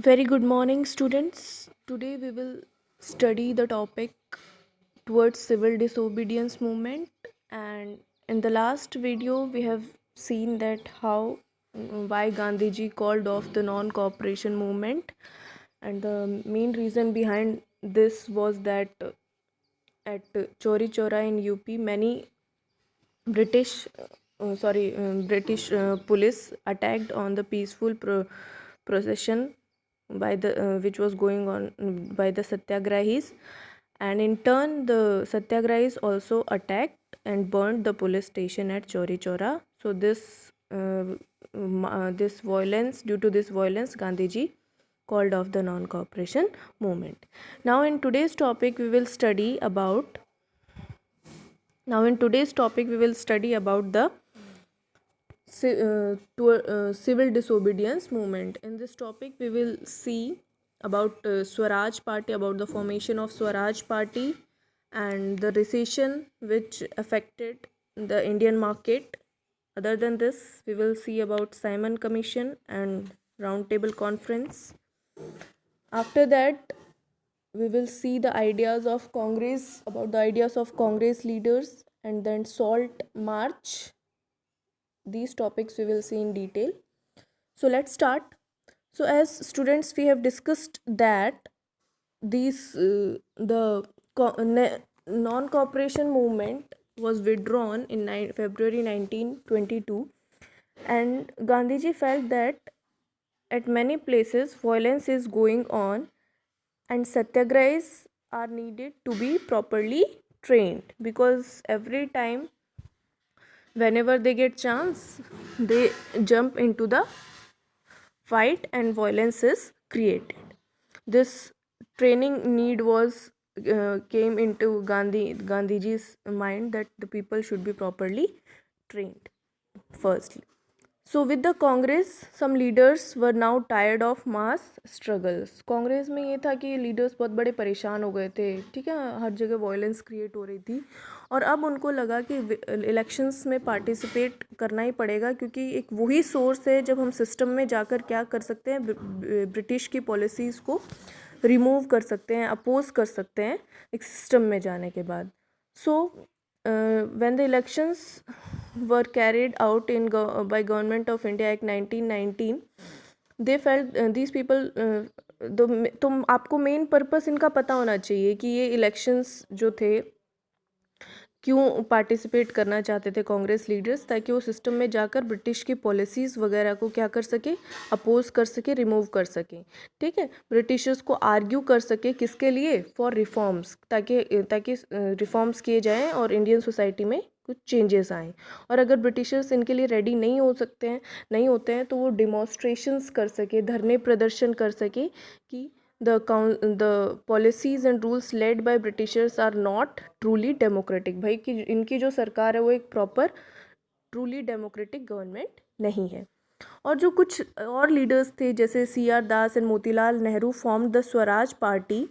Very good morning, students. Today we will study the topic towards civil disobedience movement. And in the last video, we have seen that why Gandhiji called off the non-cooperation movement, and the main reason behind this was that at Chori Chora in UP, many British police attacked on the peaceful procession by the which was going on by the satyagrahis, and in turn the satyagrahis also attacked and burned the police station at Chori Chora. So this violence, due to this violence, Gandhiji called off the non-cooperation movement. Now in today's topic we will study about now in today's topic we will study about the civil disobedience movement. In this topic, we will see about Swaraj Party, about the formation of Swaraj Party and the recession which affected the Indian market. Other than this, we will see about Simon Commission and Roundtable Conference. After that, we will see the ideas of Congress, about the ideas of Congress leaders, and then Salt March. These topics we will see in detail. So let's start. So as students, we have discussed that the non-cooperation movement was withdrawn in February 1922, and Gandhiji felt that at many places violence is going on and satyagrahis are needed to be properly trained, because every time whenever they get chance they jump into the fight and violence is created. This training need was came into Gandhiji's mind, that the people should be properly trained firstly. So with the Congress, some leaders were now tired of mass struggles. Congress में ये था कि leaders बहुत बड़े परेशान हो गए थे, ठीक है, हर जगह वायलेंस क्रिएट हो रही थी, और अब उनको लगा कि इलेक्शंस में पार्टिसिपेट करना ही पड़ेगा, क्योंकि एक वही सोर्स है जब हम सिस्टम में जाकर क्या कर सकते हैं, ब्रिटिश की पॉलिसीज़ को रिमूव कर सकते हैं, अपोज कर सकते हैं एक सिस्टम में जाने के बाद. सो when the elections were carried out by Government of India Act 1919, they felt these people तुम आपको मेन पर्पस इनका पता होना चाहिए कि ये इलेक्शंस जो थे क्यों पार्टिसिपेट करना चाहते थे कांग्रेस लीडर्स, ताकि वो सिस्टम में जाकर ब्रिटिश की पॉलिसीज़ वगैरह को क्या कर सके, अपोज कर सके, रिमूव कर सके. ठीक है, ब्रिटिशर्स को आर्ग्यू कर सके किसके लिए, फॉर रिफॉर्म्स, ताकि ताकि रिफॉर्म्स किए जाएं और इंडियन सोसाइटी में कुछ चेंजेस आएँ. और अगर ब्रिटिशर्स इनके लिए रेडी नहीं होते हैं तो वो डिमॉन्स्ट्रेशंस कर सके, धरने प्रदर्शन कर सके कि the policies and rules led by Britishers are not truly democratic. भाई कि इनकी जो सरकार है वो एक प्रॉपर ट्रूली डेमोक्रेटिक गवर्नमेंट नहीं है. और जो कुछ और लीडर्स थे जैसे CR Das and Motilal Nehru form the Swaraj party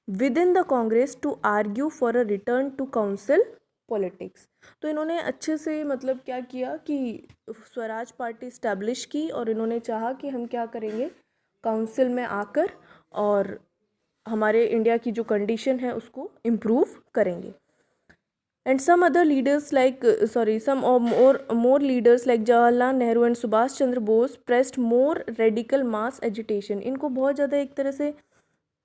within the Congress to argue for a return to council politics. तो इन्होंने अच्छे से मतलब क्या किया कि स्वराज पार्टी इस्टेब्लिश की, और इन्होंने चाहा कि हम क्या करेंगे, काउंसिल में आकर और हमारे इंडिया की जो कंडीशन है उसको इम्प्रूव करेंगे. And some other leaders some or more leaders like Jawaharlal Nehru and Subhash Chandra Bose pressed more radical mass agitation. इनको बहुत ज़्यादा एक तरह से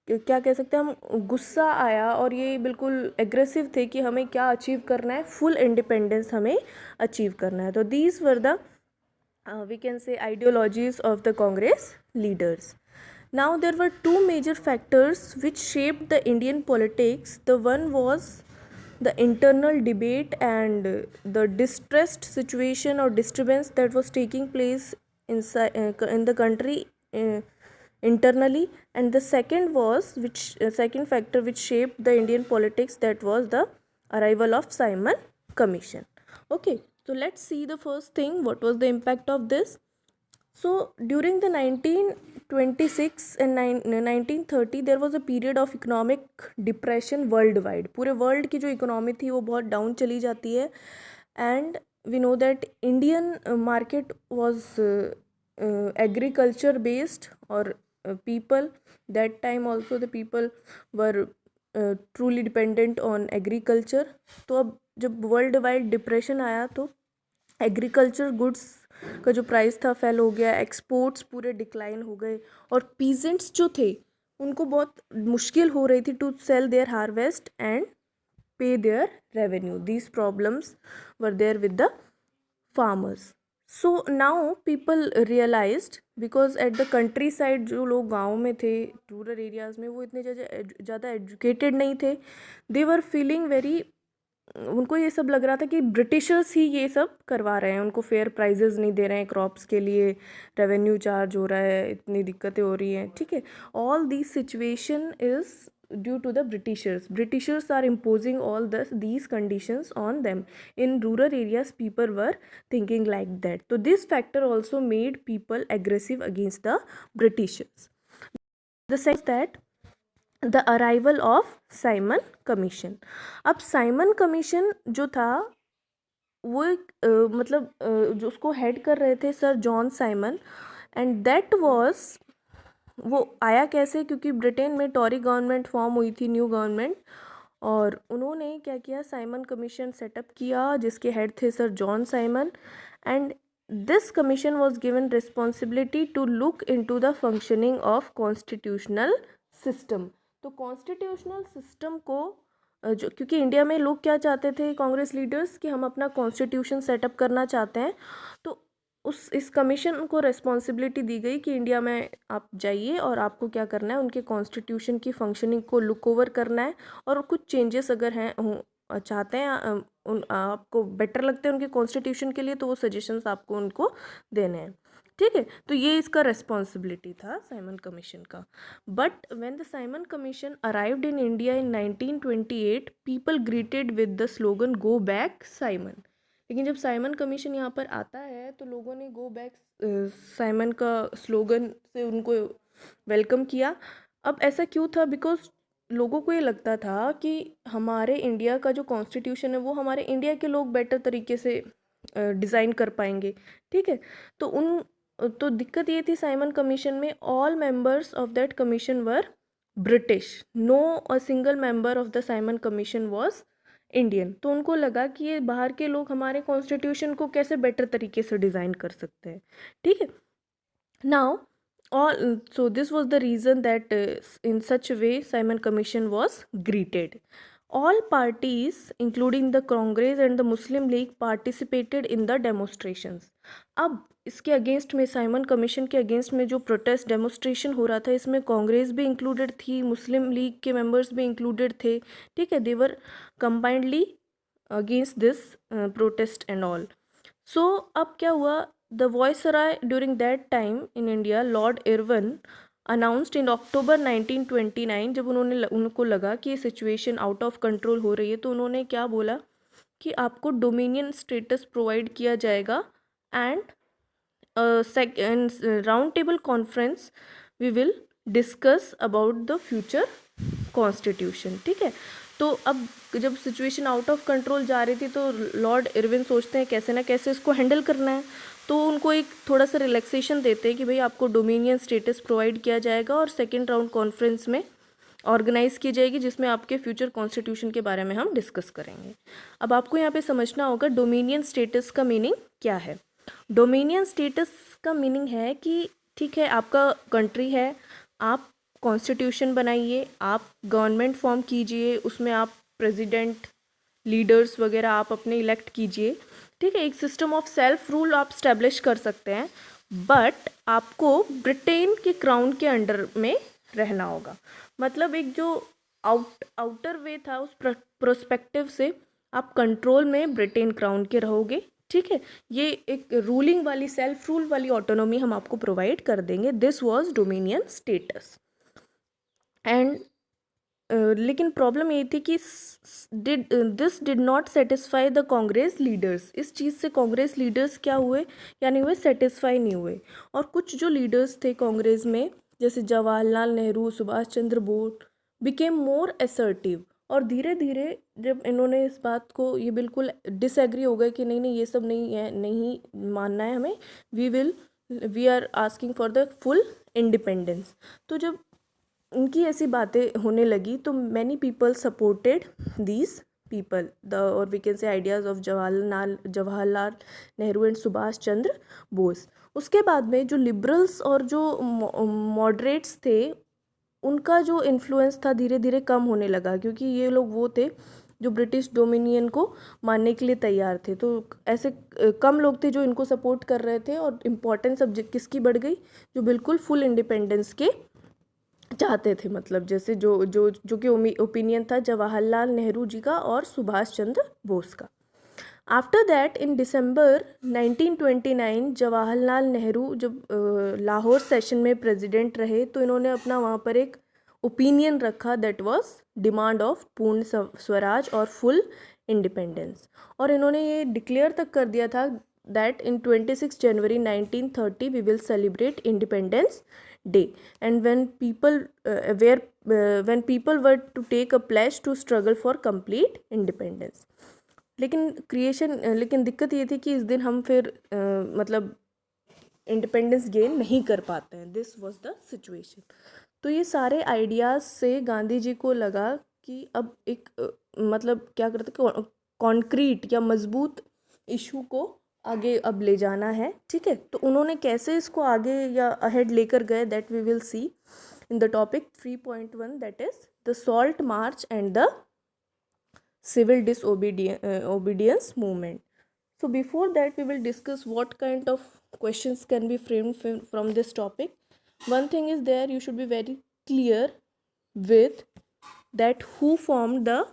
क्या कह सकते हैं हम, गुस्सा आया, और ये बिल्कुल एग्रेसिव थे कि हमें क्या अचीव करना है, फुल इंडिपेंडेंस हमें अचीव करना है. तो these were the we can say ideologies of the Congress leaders. Now there were two major factors which shaped the Indian politics. The one was the internal debate and the distressed situation or disturbance that was taking place in the country internally, and the second was second factor which shaped the Indian politics, that was the arrival of Simon Commission. Okay, so let's see the first thing, what was the impact of this. So during the 1926 and 1930 there was a period of economic depression worldwide. पूरे world की जो economy थी वो बहुत down चली जाती है, and we know that Indian market was agriculture based, और people. That time also the people were truly dependent on agriculture. तो अब जब वर्ल्ड वाइड डिप्रेशन आया तो एग्रीकल्चर गुड्स का जो प्राइस था फेल हो गया, एक्सपोर्ट्स पूरे डिक्लाइन हो गए, और पीजेंट्स जो थे उनको बहुत मुश्किल हो रही थी to sell their harvest and pay their revenue. These problems were there with the farmers. So now people realized, because at the countryside जो लोग गाँव में थे, रूरल एरियाज़ में, वो इतने ज़्यादा एजुकेटेड नहीं थे. दे वर फीलिंग वेरी, उनको ये सब लग रहा था कि ब्रिटिशर्स ही ये सब करवा रहे हैं, उनको फेयर प्राइजेस नहीं दे रहे हैं क्रॉप्स के लिए, रेवेन्यू चार्ज हो रहा है, इतनी दिक्कतें हो रही हैं. ठीक है, all this situation is due to the Britishers are imposing all these conditions on them. In rural areas people were thinking like that, so this factor also made people aggressive against the Britishers. The second that the arrival of Simon Commission. अब Simon commission जो था वो एक मतलब जो उसको head कर रहे थे sir John Simon, and that was, वो आया कैसे, क्योंकि ब्रिटेन में टॉरी गवर्नमेंट फॉर्म हुई थी, न्यू गवर्नमेंट, और उन्होंने क्या किया, साइमन कमीशन सेटअप किया जिसके हेड थे sir John Simon. And this commission was given responsibility to look into the functioning of constitutional system. तो कॉन्स्टिट्यूशनल सिस्टम को जो, क्योंकि इंडिया में लोग क्या चाहते थे, कांग्रेस लीडर्स, कि हम अपना कॉन्स्टिट्यूशन सेटअप करना चाहते हैं, तो इस कमीशन को रिस्पॉन्सिबिलिटी दी गई कि इंडिया में आप जाइए और आपको क्या करना है, उनके कॉन्स्टिट्यूशन की फंक्शनिंग को लुक ओवर करना है, और कुछ चेंजेस अगर हैं चाहते हैं, उन आपको बेटर लगते हैं उनके कॉन्स्टिट्यूशन के लिए, तो वो सजेशंस आपको उनको देने हैं. ठीक है, तो ये इसका रिस्पॉन्सिबिलिटी था साइमन कमीशन का. But when the Simon commission arrived in India in 1928, people greeted with the slogan go back Simon. लेकिन जब साइमन कमीशन यहाँ पर आता है तो लोगों ने गो बैक साइमन का स्लोगन से उनको वेलकम किया. अब ऐसा क्यों था, बिकॉज लोगों को ये लगता था कि हमारे इंडिया का जो कॉन्स्टिट्यूशन है वो हमारे इंडिया के लोग बेटर तरीके से डिज़ाइन कर पाएंगे. ठीक है, तो दिक्कत ये थी साइमन कमीशन में, all members of that commission were British, no a single member of the Simon commission was Indian. तो उनको लगा कि ये बाहर के लोग हमारे कॉन्स्टिट्यूशन को कैसे बेटर तरीके से डिज़ाइन कर सकते हैं. ठीक है, now all, so this was the reason that in such a way Simon Commission was greeted. All parties including the Congress and the Muslim League participated in the demonstrations. अब इसके against में, Simon commission के against में जो protest demonstration हो रहा था, इसमें कांग्रेस भी इंक्लूडेड थी, मुस्लिम लीग के मेंबर्स भी इंक्लूडेड थे. ठीक है, they were combinedly against this protest and all. So अब क्या हुआ, the viceroy during that time in India, Lord Irwin, announced in October 1929, जब उनको लगा कि ये सिचुएशन आउट ऑफ कंट्रोल हो रही है, तो उन्होंने क्या बोला कि आपको डोमिनियन स्टेटस प्रोवाइड किया जाएगा, and round table conference we will discuss about the future constitution. ठीक है, तो अब जब सिचुएशन आउट ऑफ कंट्रोल जा रही थी तो लॉर्ड इरविन सोचते हैं कैसे ना कैसे इसको हैंडल करना है, तो उनको एक थोड़ा सा रिलैक्सेशन देते हैं कि भाई आपको डोमिनियन स्टेटस प्रोवाइड किया जाएगा और सेकेंड राउंड कॉन्फ्रेंस में ऑर्गेनाइज की जाएगी जिसमें आपके फ्यूचर कॉन्स्टिट्यूशन के बारे में हम डिस्कस करेंगे. अब आपको यहाँ पे समझना होगा डोमिनियन स्टेटस का मीनिंग क्या है. डोमिनियन स्टेटस का मीनिंग है कि ठीक है, आपका कंट्री है, आप कॉन्स्टिट्यूशन बनाइए, आप गवर्नमेंट फॉर्म कीजिए, उसमें आप प्रेसिडेंट, लीडर्स वगैरह आप अपने इलेक्ट कीजिए. ठीक है, एक सिस्टम ऑफ सेल्फ रूल आप स्टैब्लिश कर सकते हैं, बट आपको ब्रिटेन के क्राउन के अंडर में रहना होगा. मतलब एक जो आउटर वे था, उस प्रोस्पेक्टिव से आप कंट्रोल में ब्रिटेन क्राउन के रहोगे. ठीक है, ये एक रूलिंग वाली, सेल्फ रूल वाली ऑटोनॉमी हम आपको प्रोवाइड कर देंगे. This was dominion status. And लेकिन प्रॉब्लम ये थी कि this did not satisfy the Congress leaders. इस चीज़ से कांग्रेस लीडर्स क्या हुए, यानी हुए सेटिस्फाई नहीं हुए. और कुछ जो लीडर्स थे कांग्रेस में, जैसे Jawaharlal Nehru, Subhash Chandra Bose, became more assertive. और धीरे धीरे जब इन्होंने इस बात को, ये बिल्कुल डिसएग्री हो गए कि नहीं नहीं ये सब नहीं है, नहीं मानना है हमें, we will we are asking for the full independence. तो जब उनकी ऐसी बातें होने लगी तो many people supported these people the और we can say ideas of Jawaharlal Nehru and Subhash Chandra Bose. उसके बाद में जो लिबरल्स और जो मॉडरेट्स थे उनका जो इन्फ्लुएंस था धीरे धीरे कम होने लगा, क्योंकि ये लोग वो थे जो ब्रिटिश डोमिनियन को मानने के लिए तैयार थे। तो ऐसे कम लोग थे जो इनको सपोर्ट कर रहे थे, और इम्पोर्टेंस अब किसकी बढ़ गई, जो बिल्कुल फुल इंडिपेंडेंस के चाहते थे। मतलब जैसे जो जो जो कि ओपिनियन था जवाहरलाल नेहरू जी का और सुभाष चंद्र बोस का। आफ्टर दैट इन दिसंबर 1929 जवाहरलाल नेहरू जब लाहौर सेशन में प्रेसिडेंट रहे तो इन्होंने अपना वहाँ पर एक ओपिनियन रखा, दैट वाज डिमांड ऑफ पूर्ण स्वराज और फुल इंडिपेंडेंस। और इन्होंने ये डिक्लेयर तक कर दिया था that in 26 January 1930 we will celebrate independence day, and when people were to take a pledge to struggle for complete independence। लेकिन दिक्कत ये थी कि इस दिन हम फिर मतलब इंडिपेंडेंस गेन नहीं कर पाते हैं। This was the situation. तो ये सारे आइडियाज़ से गांधी जी को लगा कि अब एक मतलब क्या करते कॉन्क्रीट या मजबूत इशू को आगे अब ले जाना है। ठीक है, तो उन्होंने कैसे इसको आगे या अहेड लेकर गए, that we will see in the topic 3.1, that is the salt march and the civil disobedience movement. So before that we will discuss what kind of questions can be framed from this topic. One thing is there, you should be very clear with that who formed the